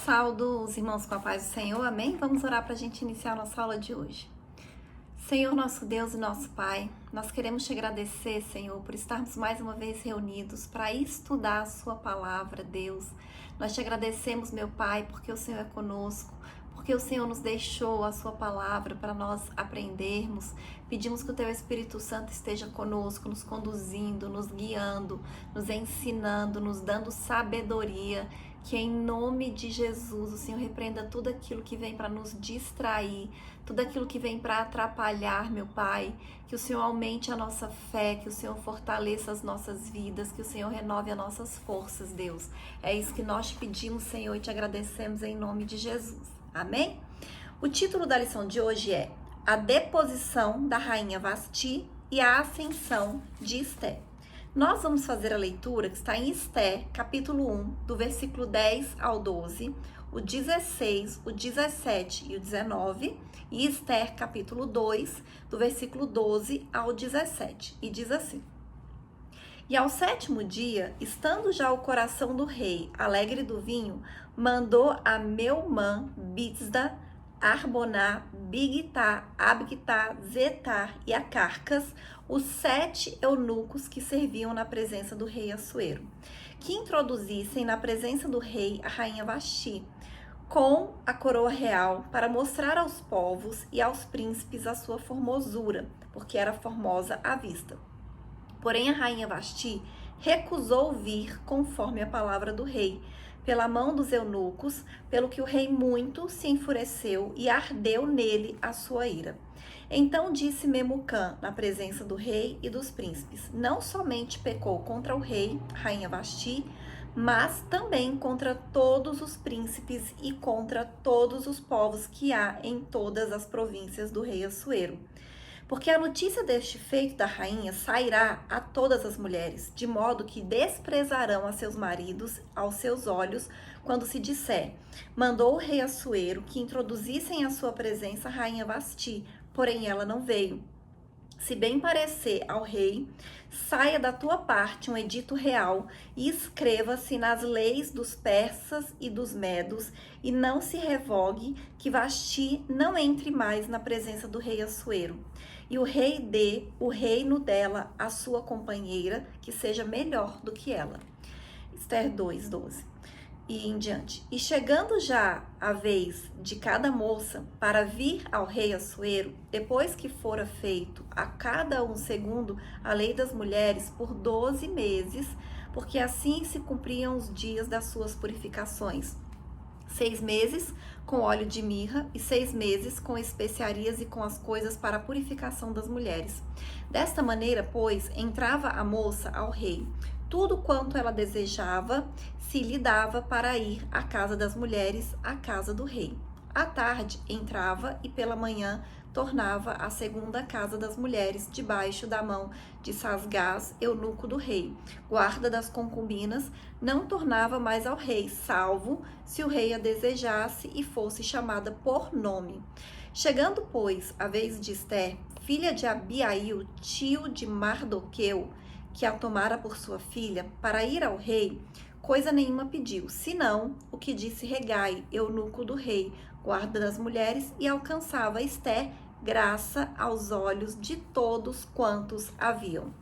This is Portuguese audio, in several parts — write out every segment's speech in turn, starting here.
Saúdo os irmãos com a paz do Senhor, amém? Vamos orar para a gente iniciar a nossa aula de hoje. Senhor, nosso Deus e nosso Pai, nós queremos te agradecer, Senhor, por estarmos mais uma vez reunidos para estudar a sua palavra, Deus. Nós te agradecemos, meu Pai, porque o Senhor é conosco, porque o Senhor nos deixou a sua palavra para nós aprendermos. Pedimos que o teu Espírito Santo esteja conosco, nos conduzindo, nos guiando, nos ensinando, nos dando sabedoria. Que em nome de Jesus o Senhor repreenda tudo aquilo que vem para nos distrair, tudo aquilo que vem para atrapalhar, meu Pai. Que o Senhor aumente a nossa fé, que o Senhor fortaleça as nossas vidas, que o Senhor renove as nossas forças, Deus. É isso que nós te pedimos, Senhor, e te agradecemos em nome de Jesus. Amém? O título da lição de hoje é A Deposição da Rainha Vasti e a Ascensão de Esté. Nós vamos fazer a leitura que está em Esté, capítulo 1, do versículo 10 ao 12, o 16, o 17 e o 19, e Esté, capítulo 2, do versículo 12 ao 17, e diz assim: E ao sétimo dia, estando já o coração do rei alegre do vinho, mandou a Meumã, Bizda, Arboná, Bigtá, Abgtá, Zetar e a Carcas, os 7 eunucos que serviam na presença do rei Assuero, que introduzissem na presença do rei a rainha Vasti, com a coroa real, para mostrar aos povos e aos príncipes a sua formosura, porque era formosa à vista. Porém a rainha Vasti recusou vir conforme a palavra do rei, pela mão dos eunucos, pelo que o rei muito se enfureceu e ardeu nele a sua ira. Então disse Memucã, na presença do rei e dos príncipes: Não somente pecou contra o rei, rainha Vasti, mas também contra todos os príncipes e contra todos os povos que há em todas as províncias do rei Assuero. Porque a notícia deste feito da rainha sairá a todas as mulheres, de modo que desprezarão a seus maridos aos seus olhos, quando se disser: Mandou o rei Assuero que introduzissem à sua presença a rainha Vasti, porém ela não veio. Se bem parecer ao rei, saia da tua parte um edito real e escreva-se nas leis dos persas e dos medos, e não se revogue que Vasti não entre mais na presença do rei Assuero. E o rei dê o reino dela à sua companheira, que seja melhor do que ela. Esther 2, 12. E em diante. E chegando já a vez de cada moça para vir ao rei Assuero, depois que fora feito a cada um segundo a lei das mulheres por 12 meses, porque assim se cumpriam os dias das suas purificações. 6 meses com óleo de mirra e 6 meses com especiarias e com as coisas para a purificação das mulheres. Desta maneira, pois, entrava a moça ao rei. Tudo quanto ela desejava se lhe dava para ir à casa das mulheres, à casa do rei. À tarde entrava e pela manhã tornava à segunda casa das mulheres, debaixo da mão de Sasgás, eunuco do rei, guarda das concubinas. Não tornava mais ao rei, salvo se o rei a desejasse e fosse chamada por nome. Chegando, pois, a vez de Esté, filha de Abiail, tio de Mardoqueu, que a tomara por sua filha, para ir ao rei, coisa nenhuma pediu, senão o que disse Regai, eunuco do rei, guarda das mulheres, e alcançava Esté graça aos olhos de todos quantos haviam.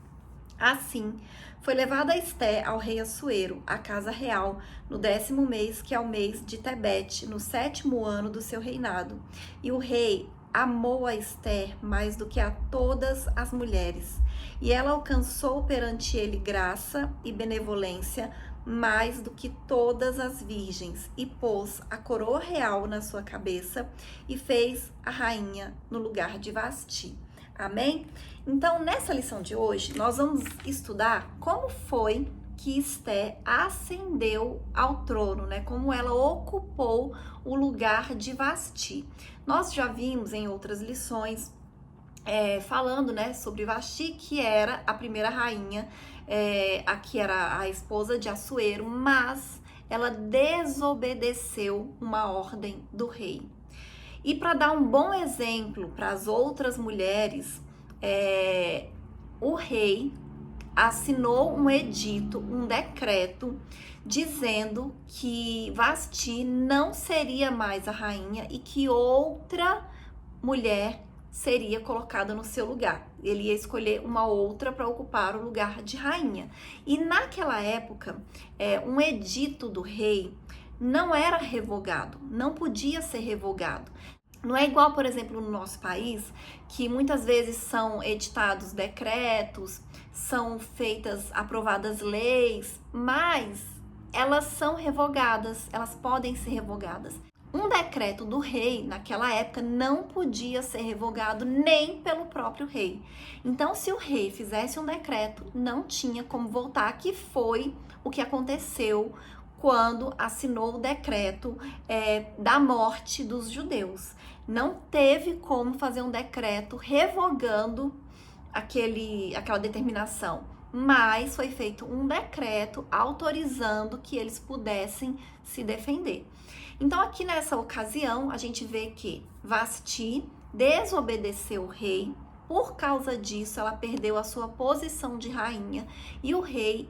Assim, foi levada Esté ao rei Assuero, à casa real, no 10º mês, que é o mês de Tebete, no 7º ano do seu reinado. E o rei amou a Esté mais do que a todas as mulheres, e ela alcançou perante ele graça e benevolência mais do que todas as virgens, e pôs a coroa real na sua cabeça e fez a rainha no lugar de Vasti. Amém? Então, nessa lição de hoje, nós vamos estudar como foi que Esté ascendeu ao trono, né? Como ela ocupou o lugar de Vasti. Nós já vimos em outras lições falando, né, sobre Vasti, que era a primeira rainha, que era a esposa de Assuero, mas ela desobedeceu uma ordem do rei. E para dar um bom exemplo para as outras mulheres, o rei assinou um edito, um decreto, dizendo que Vasti não seria mais a rainha e que outra mulher seria colocada no seu lugar. Ele ia escolher uma outra para ocupar o lugar de rainha. E naquela época, um edito do rei não era revogado, não podia ser revogado. Não é igual, por exemplo, no nosso país, que muitas vezes são editados decretos, são aprovadas leis, mas elas são revogadas, elas podem ser revogadas. Um decreto do rei, naquela época, não podia ser revogado nem pelo próprio rei. Então, se o rei fizesse um decreto, não tinha como voltar, que foi o que aconteceu quando assinou o decreto da morte dos judeus. Não teve como fazer um decreto revogando aquela determinação, mas foi feito um decreto autorizando que eles pudessem se defender. Então, aqui nessa ocasião, a gente vê que Vasti desobedeceu o rei. Por causa disso, ela perdeu a sua posição de rainha e o rei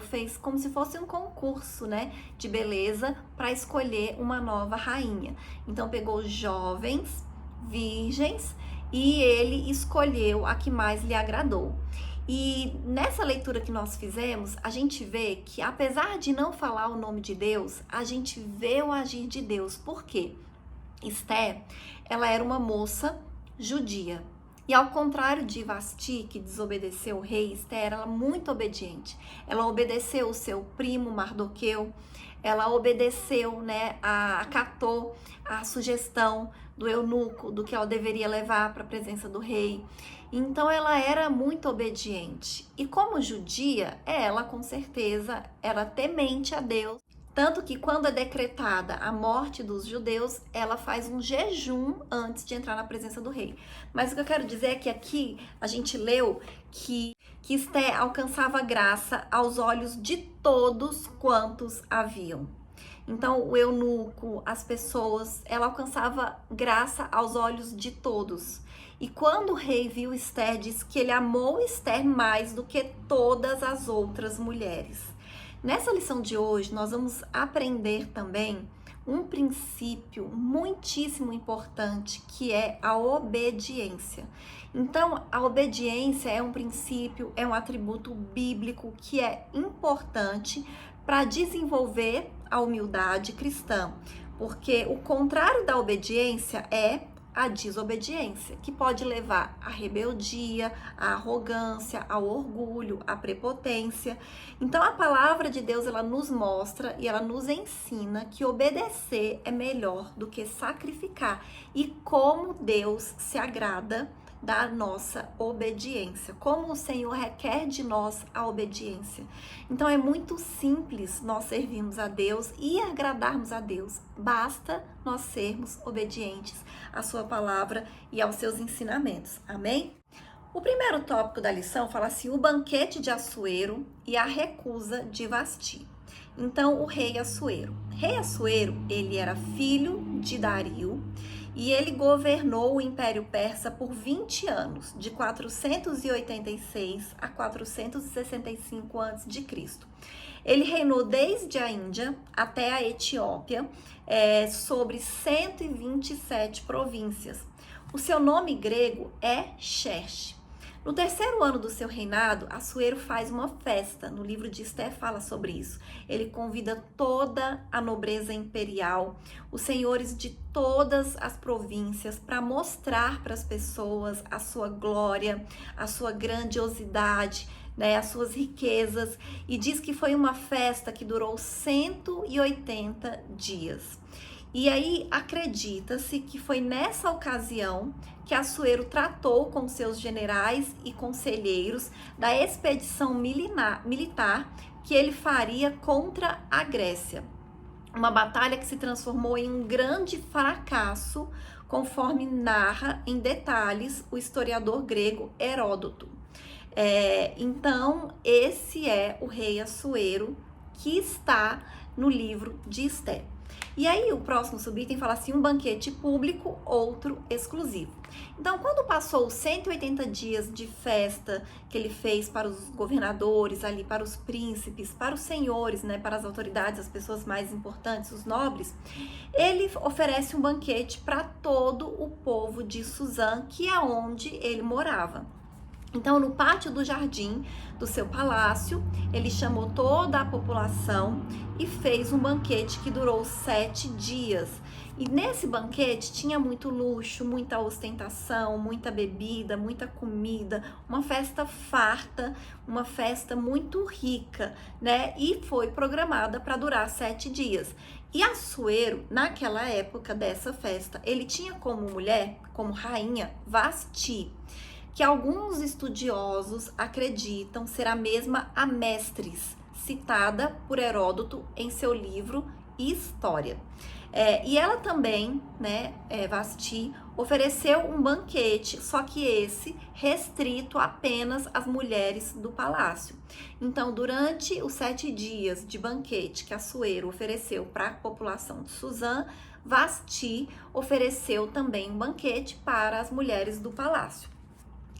fez como se fosse um concurso, né, de beleza para escolher uma nova rainha. Então, pegou jovens, virgens, e ele escolheu a que mais lhe agradou. E nessa leitura que nós fizemos, a gente vê que, apesar de não falar o nome de Deus, a gente vê o agir de Deus. Por quê? Esther, ela era uma moça judia. E ao contrário de Vasti, que desobedeceu o rei, Esther era muito obediente. Ela obedeceu o seu primo Mardoqueu, ela obedeceu, acatou a sugestão do eunuco, do que ela deveria levar para a presença do rei. Então ela era muito obediente. E como judia, ela com certeza era temente a Deus. Tanto que quando é decretada a morte dos judeus, ela faz um jejum antes de entrar na presença do rei. Mas o que eu quero dizer é que aqui a gente leu que Esther alcançava graça aos olhos de todos quantos haviam. Então, o eunuco, as pessoas, ela alcançava graça aos olhos de todos. E quando o rei viu Esther, diz que ele amou Esther mais do que todas as outras mulheres. Nessa lição de hoje, nós vamos aprender também um princípio muitíssimo importante, que é a obediência. Então, a obediência é um princípio, é um atributo bíblico que é importante para desenvolver a humildade cristã, porque o contrário da obediência é a desobediência, que pode levar à rebeldia, à arrogância, ao orgulho, à prepotência. Então a palavra de Deus, ela nos mostra e ela nos ensina que obedecer é melhor do que sacrificar, e como Deus se agrada da nossa obediência, como o Senhor requer de nós a obediência. Então é muito simples nós servirmos a Deus e agradarmos a Deus, basta nós sermos obedientes à sua palavra e aos seus ensinamentos, amém? O primeiro tópico da lição fala assim: o banquete de Assuero e a recusa de Vasti. Então, o rei Assuero. Rei Assuero, ele era filho de Dario, e ele governou o Império Persa por 20 anos, de 486 a 465 a.C. Ele reinou desde a Índia até a Etiópia, sobre 127 províncias. O seu nome grego é Xerxes. No terceiro ano do seu reinado, Assuero faz uma festa. No livro de Esther fala sobre isso. Ele convida toda a nobreza imperial, os senhores de todas as províncias, para mostrar para as pessoas a sua glória, a sua grandiosidade, as suas riquezas. E diz que foi uma festa que durou 180 dias. E aí acredita-se que foi nessa ocasião que Assuero tratou com seus generais e conselheiros da expedição militar que ele faria contra a Grécia. Uma batalha que se transformou em um grande fracasso, conforme narra em detalhes o historiador grego Heródoto. Então, esse é o rei Assuero que está no livro de Esther. E aí o próximo subitem fala assim, um banquete público, outro exclusivo. Então, quando passou os 180 dias de festa que ele fez para os governadores ali, para os príncipes, para os senhores, né, para as autoridades, as pessoas mais importantes, os nobres, ele oferece um banquete para todo o povo de Suzã, que é onde ele morava. Então, no pátio do jardim do seu palácio, ele chamou toda a população e fez um banquete que durou 7 dias. E nesse banquete tinha muito luxo, muita ostentação, muita bebida, muita comida, uma festa farta, uma festa muito rica, né? E foi programada para durar 7 dias. E Assuero, naquela época dessa festa, ele tinha como mulher, como rainha, Vasti, que alguns estudiosos acreditam ser a mesma Amestris, citada por Heródoto em seu livro História. E ela também, né, Vasti, ofereceu um banquete, só que esse restrito apenas às mulheres do palácio. Então, durante os 7 dias de banquete que Assuero ofereceu para a população de Suzã, Vasti ofereceu também um banquete para as mulheres do palácio.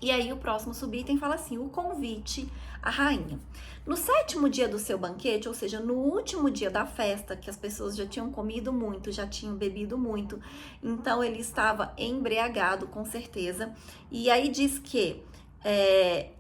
E aí o próximo subitem fala assim, o convite à rainha. No 7º dia do seu banquete, ou seja, no último dia da festa, que as pessoas já tinham comido muito, já tinham bebido muito, então ele estava embriagado, com certeza. E aí diz que,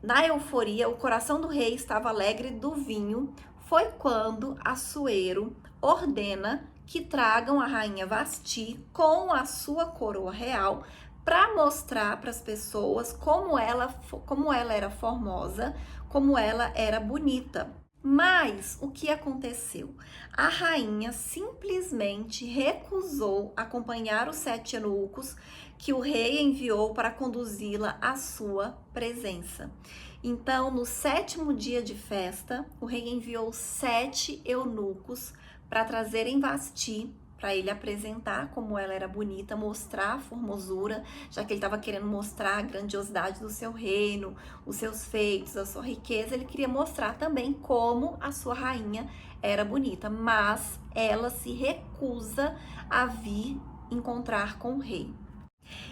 na euforia, o coração do rei estava alegre do vinho, foi quando Assuero ordena que tragam a rainha Vasti com a sua coroa real, para mostrar para as pessoas como ela era formosa, como ela era bonita. Mas o que aconteceu? A rainha simplesmente recusou acompanhar os 7 eunucos que o rei enviou para conduzi-la à sua presença. Então, no 7º dia de festa, o rei enviou 7 eunucos para trazerem Vasti, para ele apresentar como ela era bonita, mostrar a formosura, já que ele estava querendo mostrar a grandiosidade do seu reino, os seus feitos, a sua riqueza. Ele queria mostrar também como a sua rainha era bonita, mas ela se recusa a vir encontrar com o rei.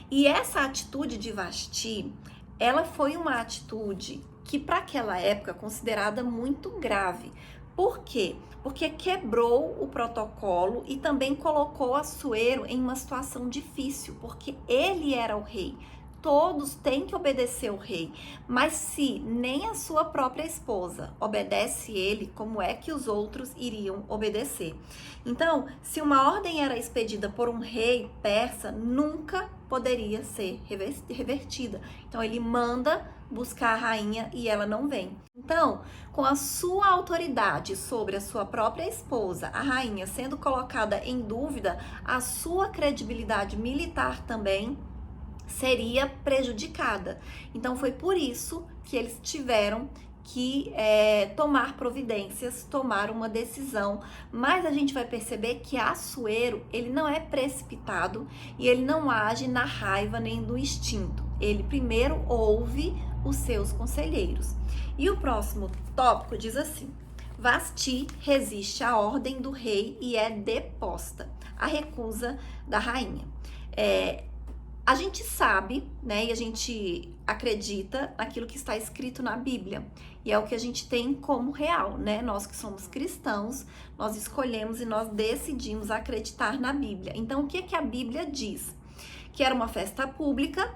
E essa atitude de Vasti, ela foi uma atitude que para aquela época considerada muito grave. Por quê? Porque quebrou o protocolo e também colocou Assuero em uma situação difícil, porque ele era o rei. Todos têm que obedecer o rei, mas se nem a sua própria esposa obedece ele, como é que os outros iriam obedecer? Então, se uma ordem era expedida por um rei persa, nunca poderia ser revertida. Então, ele manda buscar a rainha e ela não vem. Então, com a sua autoridade sobre a sua própria esposa, a rainha sendo colocada em dúvida, a sua credibilidade militar também seria prejudicada. Então, foi por isso que eles tiveram que tomar providências, tomar uma decisão. Mas a gente vai perceber que Assuero, ele não é precipitado e ele não age na raiva nem do instinto. Ele primeiro ouve os seus conselheiros. E o próximo tópico diz assim: Vasti resiste à ordem do rei e é deposta. A recusa da rainha. A gente sabe, né, e a gente acredita naquilo que está escrito na Bíblia. E é o que a gente tem como real, né? Nós que somos cristãos, nós escolhemos e nós decidimos acreditar na Bíblia. Então, o que que a Bíblia diz? Que era uma festa pública,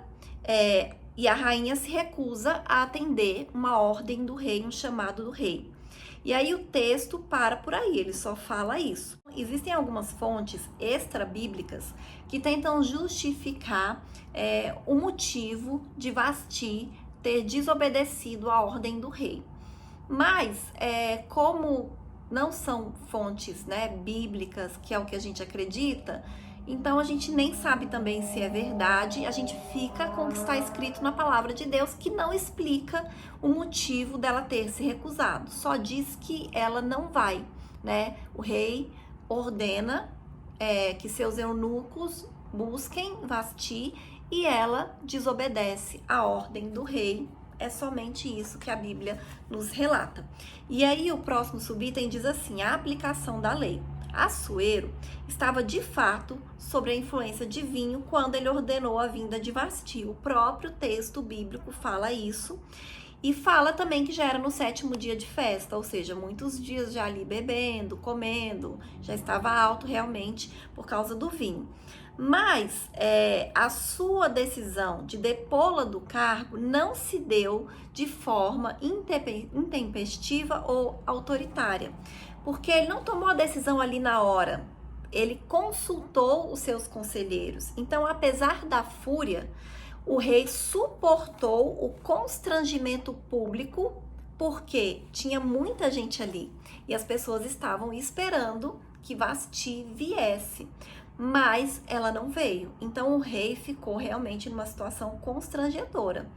e a rainha se recusa a atender uma ordem do rei, um chamado do rei. E aí o texto para por aí, ele só fala isso. Existem algumas fontes extra-bíblicas que tentam justificar o motivo de Vasti ter desobedecido a ordem do rei. Mas, como não são fontes, né, bíblicas, que é o que a gente acredita, então a gente nem sabe também se é verdade, a gente fica com o que está escrito na palavra de Deus, que não explica o motivo dela ter se recusado, só diz que ela não vai, né? O rei ordena que seus eunucos busquem Vasti e ela desobedece a ordem do rei. É somente isso que a Bíblia nos relata. E aí o próximo subitem diz assim: a aplicação da lei. Assuero estava de fato sob a influência de vinho quando ele ordenou a vinda de Vasti. O próprio texto bíblico fala isso. E fala também que já era no 7º dia de festa, ou seja, muitos dias já ali bebendo, comendo, já estava alto realmente por causa do vinho. Mas a sua decisão de depô-la do cargo não se deu de forma intempestiva ou autoritária, porque ele não tomou a decisão ali na hora, ele consultou os seus conselheiros. Então, apesar da fúria, o rei suportou o constrangimento público, porque tinha muita gente ali e as pessoas estavam esperando que Vasti viesse, mas ela não veio. Então o rei ficou realmente numa situação constrangedora.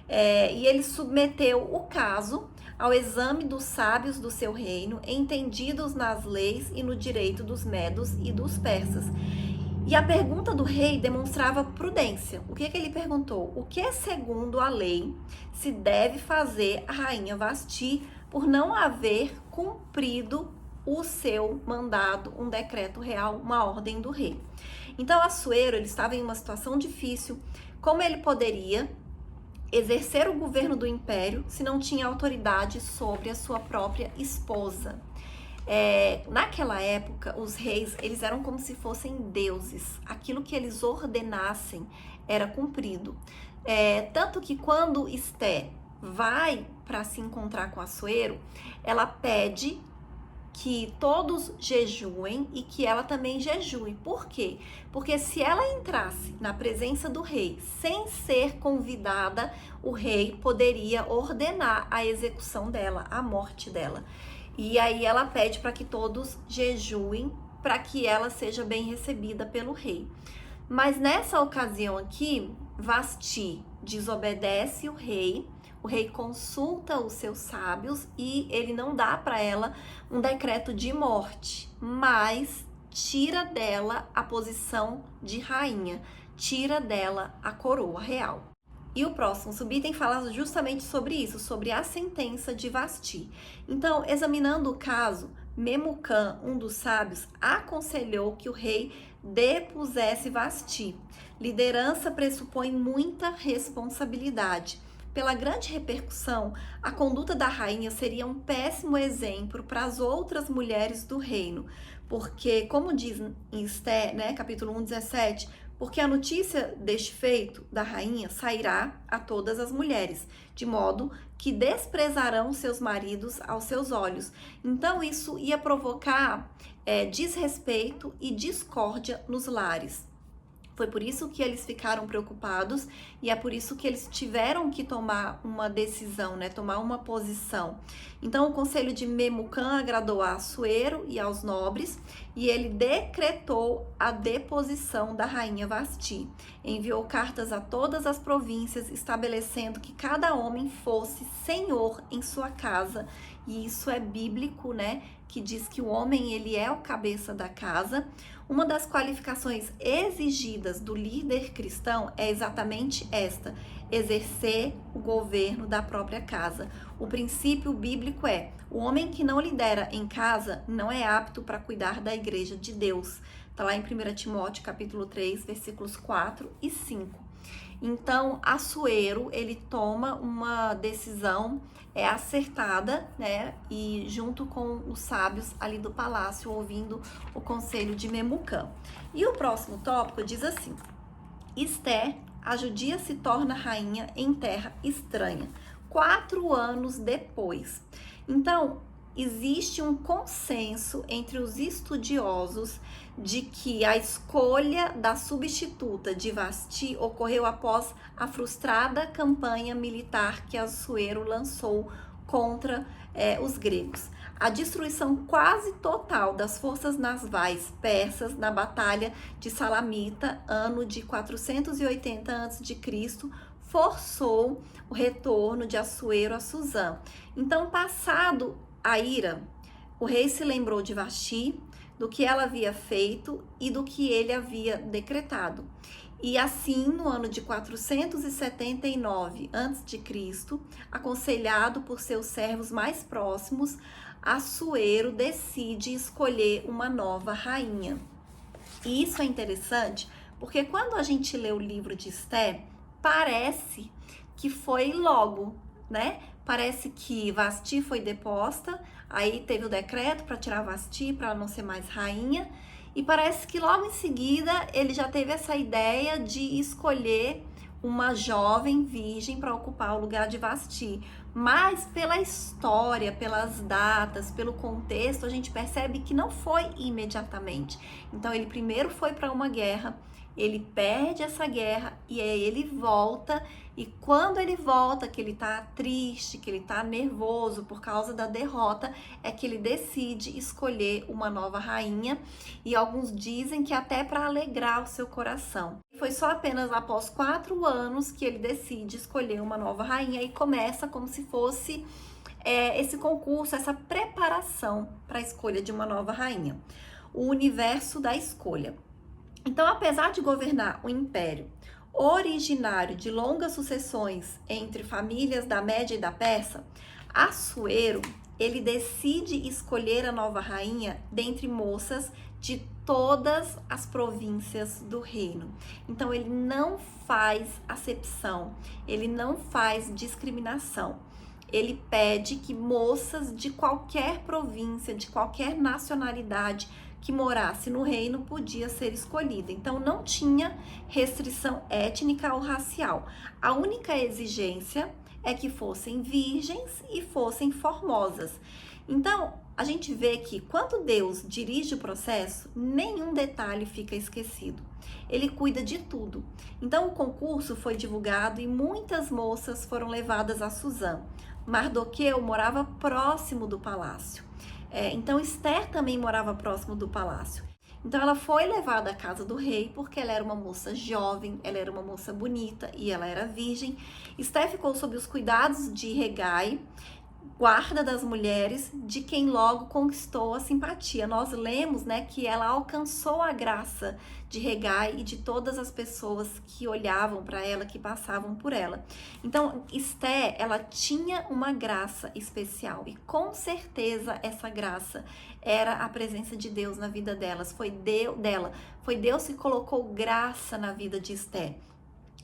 E ele submeteu o caso ao exame dos sábios do seu reino, entendidos nas leis e no direito dos medos e dos persas. E a pergunta do rei demonstrava prudência. O que ele perguntou? O que, segundo a lei, se deve fazer a rainha Vasti por não haver cumprido o seu mandado, um decreto real, uma ordem do rei? Então, Assuero, ele estava em uma situação difícil. Como ele poderia exercer o governo do império se não tinha autoridade sobre a sua própria esposa? Naquela época, os reis, eles eram como se fossem deuses. Aquilo que eles ordenassem era cumprido. Tanto que quando Esté vai para se encontrar com Assuero, ela pede que todos jejuem e que ela também jejue. Por quê? Porque se ela entrasse na presença do rei sem ser convidada, o rei poderia ordenar a execução dela, a morte dela. E aí ela pede para que todos jejuem, para que ela seja bem recebida pelo rei. Mas nessa ocasião aqui, Vasti desobedece o rei consulta os seus sábios e ele não dá para ela um decreto de morte, mas tira dela a posição de rainha, tira dela a coroa real. E o próximo subitem fala justamente sobre isso, sobre a sentença de Vasti. Então, examinando o caso, Memucã, um dos sábios, aconselhou que o rei depusesse Vasti. Liderança pressupõe muita responsabilidade. Pela grande repercussão, a conduta da rainha seria um péssimo exemplo para as outras mulheres do reino, porque, como diz em Esté, capítulo 1:17, porque a notícia deste feito da rainha sairá a todas as mulheres, de modo que desprezarão seus maridos aos seus olhos. Então, isso ia provocar desrespeito e discórdia nos lares. Foi por isso que eles ficaram preocupados e é por isso que eles tiveram que tomar uma decisão, tomar uma posição. Então, o conselho de Memucã agradou a Assuero e aos nobres e ele decretou a deposição da rainha Vasti. Enviou cartas a todas as províncias, estabelecendo que cada homem fosse senhor em sua casa. E isso é bíblico, que diz que o homem, ele é o cabeça da casa. Uma das qualificações exigidas do líder cristão é exatamente esta: exercer o governo da própria casa. O princípio bíblico é: o homem que não lidera em casa não é apto para cuidar da igreja de Deus. Está lá em 1 Timóteo, capítulo 3, versículos 4 e 5. Então, Assuero, ele toma uma decisão acertada, e junto com os sábios ali do palácio, ouvindo o conselho de Memucã. E o próximo tópico diz assim: Esté, a judia se torna rainha em terra estranha, 4 anos depois. Então, existe um consenso entre os estudiosos de que a escolha da substituta de Vasti ocorreu após a frustrada campanha militar que Assuero lançou contra os gregos. A destruição quase total das forças navais persas na Batalha de Salamita, ano de 480 a.C., forçou o retorno de Assuero a Suzã. Então, passado a ira, o rei se lembrou de Vasti, do que ela havia feito e do que ele havia decretado. E assim, no ano de 479 a.C., aconselhado por seus servos mais próximos, Assuero decide escolher uma nova rainha. E isso é interessante, porque quando a gente lê o livro de Esté, parece que foi logo, né? Parece que Vasti foi deposta, aí teve o decreto para tirar Vasti, para ela não ser mais rainha, e parece que logo em seguida ele já teve essa ideia de escolher uma jovem virgem para ocupar o lugar de Vasti. Mas pela história, pelas datas, pelo contexto, a gente percebe que não foi imediatamente. Então ele primeiro foi para uma guerra, ele perde essa guerra e aí ele volta, e quando ele volta, que ele tá triste, que ele tá nervoso por causa da derrota, é que ele decide escolher uma nova rainha, e alguns dizem que até para alegrar o seu coração. Foi só apenas após 4 anos que ele decide escolher uma nova rainha e começa como se fosse esse concurso, essa preparação para a escolha de uma nova rainha. O universo da escolha. Então, apesar de governar um império originário de longas sucessões entre famílias da Média e da Pérsia, Assuero, ele decide escolher a nova rainha dentre moças de todas as províncias do reino. Então, ele não faz acepção, ele não faz discriminação. Ele pede que moças de qualquer província, de qualquer nacionalidade que morasse no reino podia ser escolhida. Então não tinha restrição étnica ou racial. A única exigência é que fossem virgens e fossem formosas. Então a gente vê que quando Deus dirige o processo, nenhum detalhe fica esquecido. Ele cuida de tudo. Então o concurso foi divulgado e muitas moças foram levadas a Suzã. Mardoqueu morava próximo do palácio. Então Esther também morava próximo do palácio. Então ela foi levada à casa do rei porque ela era uma moça jovem, ela era uma moça bonita e ela era virgem. Esther ficou sob os cuidados de Hegai, guarda das mulheres, de quem logo conquistou a simpatia. Nós lemos, né, que ela alcançou a graça de Hegai e de todas as pessoas que olhavam para ela, que passavam por ela. Então, Esther, ela tinha uma graça especial e com certeza essa graça era a presença de Deus na vida delas. Foi Deus que colocou graça na vida de Esther.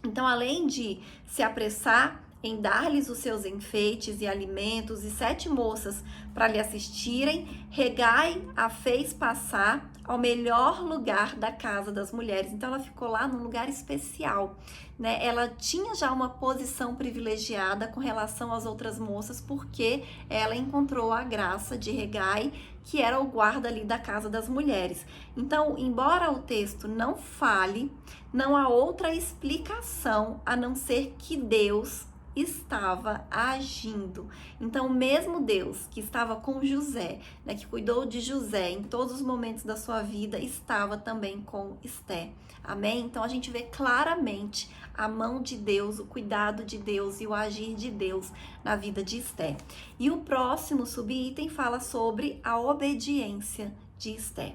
Então, além de se apressar em dar-lhes os seus enfeites e alimentos e 7 moças para lhe assistirem, Hegai a fez passar ao melhor lugar da casa das mulheres. Então ela ficou lá num lugar especial, né? Ela tinha já uma posição privilegiada com relação às outras moças, porque ela encontrou a graça de Hegai, que era o guarda ali da casa das mulheres. Então, embora o texto não fale, não há outra explicação a não ser que Deus estava agindo. Então, mesmo Deus que estava com José, né, que cuidou de José em todos os momentos da sua vida, estava também com Esther. Amém? Então, a gente vê claramente a mão de Deus, o cuidado de Deus e o agir de Deus na vida de Esther. E o próximo subitem fala sobre a obediência de Esther.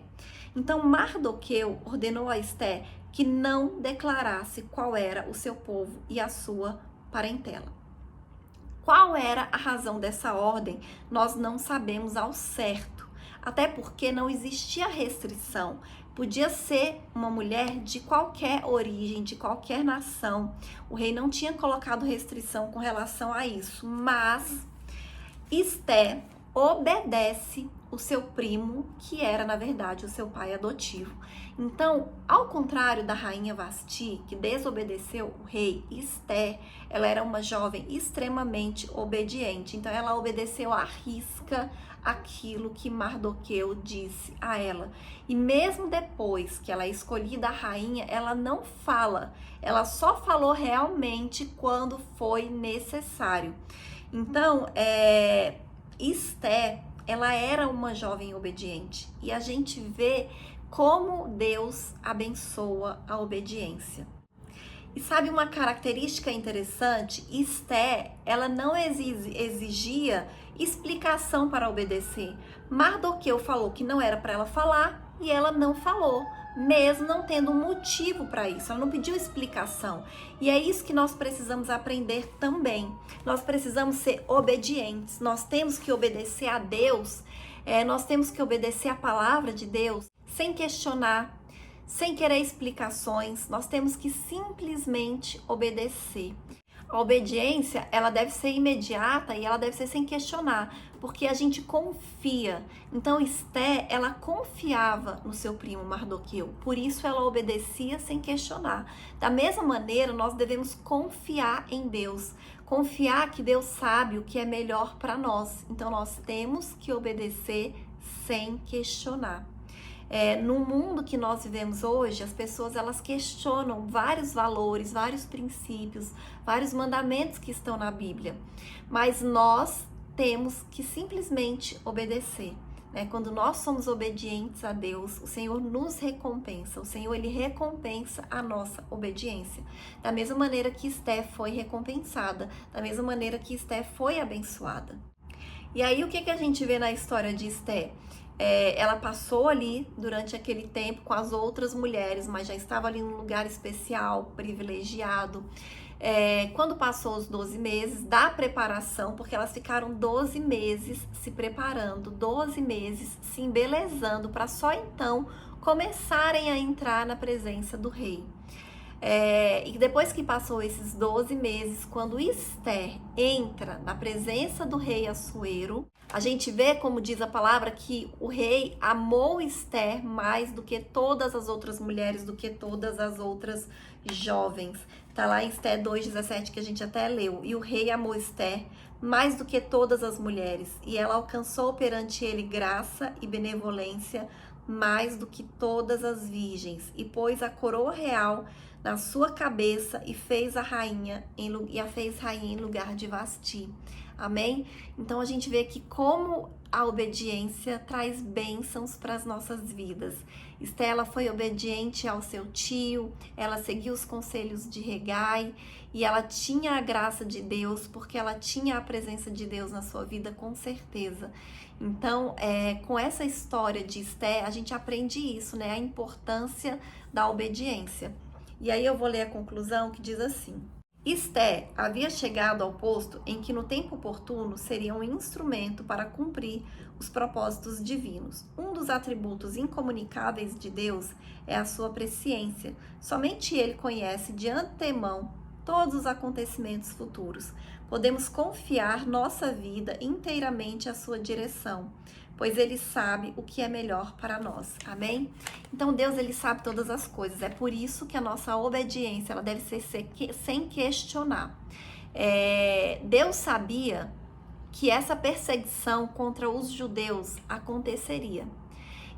Então, Mardoqueu ordenou a Esther que não declarasse qual era o seu povo e a sua parentela. Qual era a razão dessa ordem? Nós não sabemos ao certo, até porque não existia restrição. Podia ser uma mulher de qualquer origem, de qualquer nação. O rei não tinha colocado restrição com relação a isso, mas Esther obedece o seu primo, que era, na verdade, o seu pai adotivo. Então, ao contrário da rainha Vasti, que desobedeceu o rei, Esther, ela era uma jovem extremamente obediente. Então, ela obedeceu à risca aquilo que Mardoqueu disse a ela. E mesmo depois que ela é escolhida a rainha, ela não fala. Ela só falou realmente quando foi necessário. Então, Esther, ela era uma jovem obediente, e a gente vê como Deus abençoa a obediência. E sabe uma característica interessante? Esté, ela não exigia explicação para obedecer. Mardoqueu falou que não era para ela falar e ela não falou, mesmo não tendo um motivo para isso. Ela não pediu explicação. E é isso que nós precisamos aprender também. Nós precisamos ser obedientes. Nós temos que obedecer a Deus. Nós temos que obedecer a palavra de Deus sem questionar, sem querer explicações. Nós temos que simplesmente obedecer. A obediência, ela deve ser imediata e ela deve ser sem questionar, porque a gente confia. Então, Esté, ela confiava no seu primo Mardoqueu, por isso ela obedecia sem questionar. Da mesma maneira, nós devemos confiar em Deus, confiar que Deus sabe o que é melhor para nós. Então, nós temos que obedecer sem questionar. No mundo que nós vivemos hoje, as pessoas elas questionam vários valores, vários princípios, vários mandamentos que estão na Bíblia, mas nós temos que simplesmente obedecer. Quando nós somos obedientes a Deus, o Senhor nos recompensa, o Senhor ele recompensa a nossa obediência, da mesma maneira que Esté foi recompensada, da mesma maneira que Esté foi abençoada. E aí o que a gente vê na história de Esté? Ela passou ali durante aquele tempo com as outras mulheres, mas já estava ali num lugar especial, privilegiado. Quando passou os 12 meses da preparação, porque elas ficaram 12 meses se preparando, 12 meses se embelezando, para só então começarem a entrar na presença do rei. E depois que passou esses 12 meses, quando Esté entra na presença do rei Assuero, a gente vê, como diz a palavra, que o rei amou Esté mais do que todas as outras mulheres, do que todas as outras jovens. Tá lá em Esté 2,17 que a gente até leu. E o rei amou Esté mais do que todas as mulheres, e ela alcançou perante ele graça e benevolência mais do que todas as virgens, e pôs a coroa real na sua cabeça e fez a rainha em lugar de Vasti. Amém? Então a gente vê que como a obediência traz bênçãos para as nossas vidas. Esté, ela foi obediente ao seu tio, ela seguiu os conselhos de Hegai e ela tinha a graça de Deus, porque ela tinha a presença de Deus na sua vida, com certeza. Então, com essa história de Esté, a gente aprende isso, né? A importância da obediência. E aí eu vou ler a conclusão que diz assim: Esté havia chegado ao posto em que no tempo oportuno seria um instrumento para cumprir os propósitos divinos. Um dos atributos incomunicáveis de Deus é a sua presciência. Somente Ele conhece de antemão todos os acontecimentos futuros. Podemos confiar nossa vida inteiramente à sua direção, pois Ele sabe o que é melhor para nós. Amém? Então Deus, Ele sabe todas as coisas. É por isso que a nossa obediência ela deve ser sem questionar. Deus sabia que essa perseguição contra os judeus aconteceria.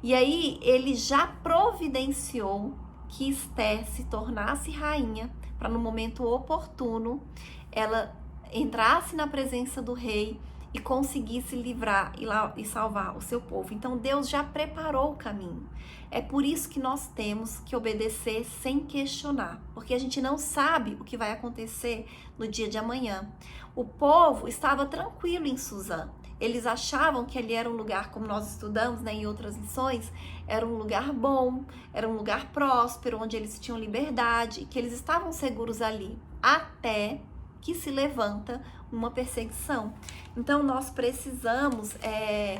E aí Ele já providenciou que Esté se tornasse rainha, para no momento oportuno ela entrasse na presença do rei e conseguisse livrar e salvar o seu povo. Então Deus já preparou o caminho. É por isso que nós temos que obedecer sem questionar, porque a gente não sabe o que vai acontecer no dia de amanhã. O povo estava tranquilo em Suzã. Eles achavam que ali era um lugar, como nós estudamos, né, em outras lições, era um lugar bom, era um lugar próspero, onde eles tinham liberdade, que eles estavam seguros ali, até que se levanta uma perseguição. Então nós precisamos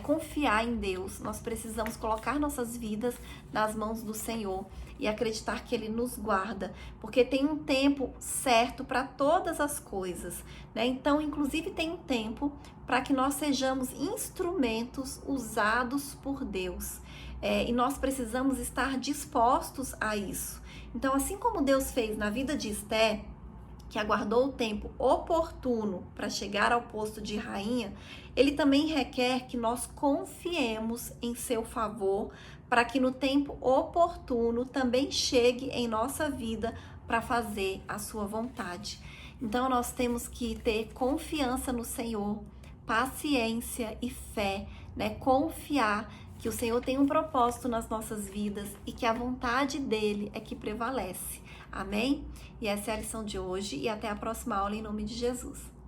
confiar em Deus, nós precisamos colocar nossas vidas nas mãos do Senhor e acreditar que Ele nos guarda, porque tem um tempo certo para todas as coisas, né? Então, inclusive, tem um tempo para que nós sejamos instrumentos usados por Deus, e nós precisamos estar dispostos a isso. Então, assim como Deus fez na vida de Esté, que aguardou o tempo oportuno para chegar ao posto de rainha, Ele também requer que nós confiemos em seu favor, para que no tempo oportuno também chegue em nossa vida para fazer a sua vontade. Então nós temos que ter confiança no Senhor, paciência e fé, né? Confiar que o Senhor tem um propósito nas nossas vidas e que a vontade dele é que prevalece. Amém? E essa é a lição de hoje e até a próxima aula em nome de Jesus.